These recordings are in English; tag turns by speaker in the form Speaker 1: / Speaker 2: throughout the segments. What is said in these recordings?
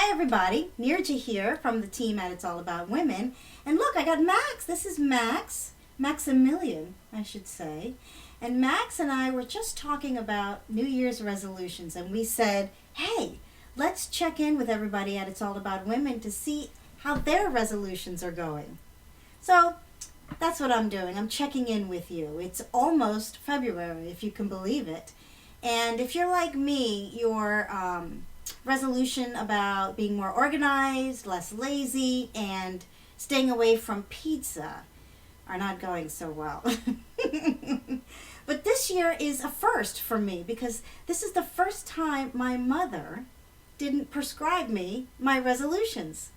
Speaker 1: Hi everybody, Neerja here from the team at It's All About Women. And look, I got Max. This is Max, Maximilian, I should say. And Max and I were just talking about New Year's resolutions, and we said, hey, let's check in with everybody at It's All About Women to see how their resolutions are going. So that's what I'm doing. I'm checking in with you. It's almost February, if you can believe it. And if you're like me, your resolution about being more organized, less lazy, and staying away from pizza are not going so well. But this year is a first for me because this is the first time my mother didn't prescribe me my resolutions.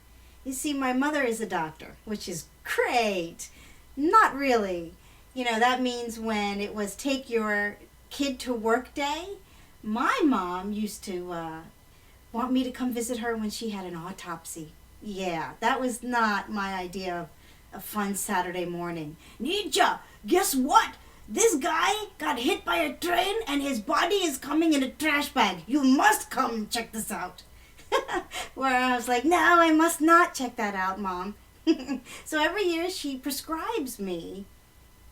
Speaker 1: You see, my mother is a doctor, which is great. Not really. You know, that means when it was take your kid to work day, my mom used to want me to come visit her when she had an autopsy. Yeah, that was not my idea of a fun Saturday morning. Neerja, guess what? This guy got hit by a train and his body is coming in a trash bag. You must come and check this out. Where I was like, no, I must not check that out, Mom. So every year she prescribes me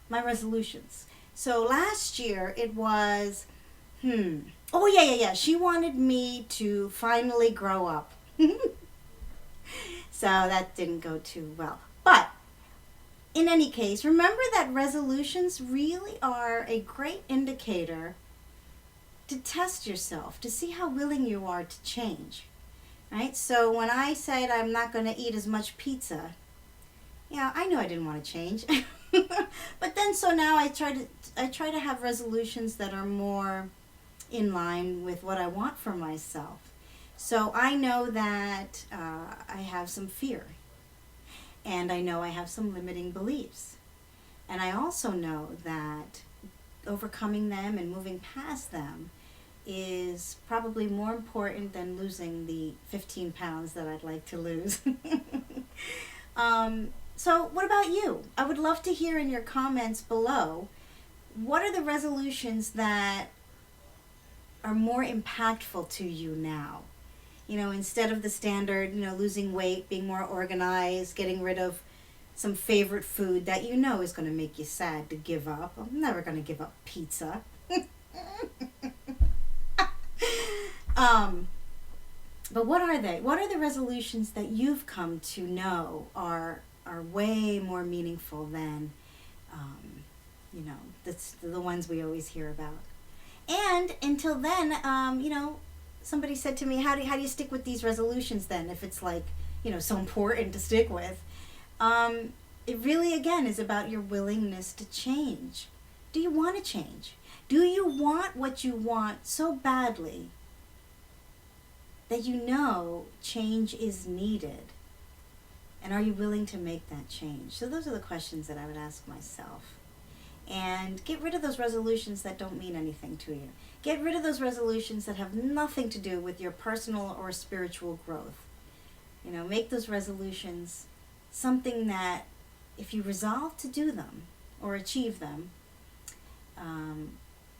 Speaker 1: my resolutions. So last year it was, oh yeah. She wanted me to finally grow up. So that didn't go too well. But in any case, remember that resolutions really are a great indicator to test yourself, to see how willing you are to change. Right? So when I said I'm not going to eat as much pizza, yeah, I knew I didn't want to change. But then so now I try to have resolutions that are more in line with what I want for myself. So I know that I have some fear, and I know I have some limiting beliefs, and I also know that overcoming them and moving past them is probably more important than losing the 15 pounds that I'd like to lose. So what about you? I would love to hear in your comments below, what are the resolutions that are more impactful to you now? You know, instead of the standard, losing weight, being more organized, getting rid of some favorite food that you know is going to make you sad to give up. I'm never going to give up pizza. But what are they? What are the resolutions that you've come to know are way more meaningful than, that's the ones we always hear about? And until then, somebody said to me, how do you stick with these resolutions then if it's like, so important to stick with? It really, again, is about your willingness to change. Do you want to change? Do you want what you want so badly that you know change is needed? And are you willing to make that change? So those are the questions that I would ask myself. And get rid of those resolutions that don't mean anything to you. Get rid of those resolutions that have nothing to do with your personal or spiritual growth. Make those resolutions something that if you resolve to do them or achieve them,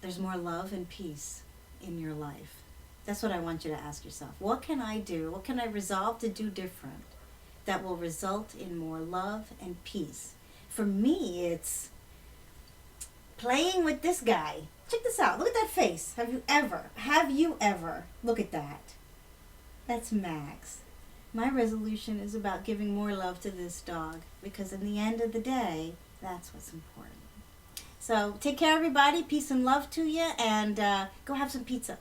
Speaker 1: there's more love and peace in your life. That's what I want you to ask yourself. What can I do? What can I resolve to do different that will result in more love and peace? For me, it's playing with this guy. Check this out. Look at that face. Have you ever? Look at that. That's Max. My resolution is about giving more love to this dog because in the end of the day, that's what's important. So take care, everybody. Peace and love to you, and go have some pizza.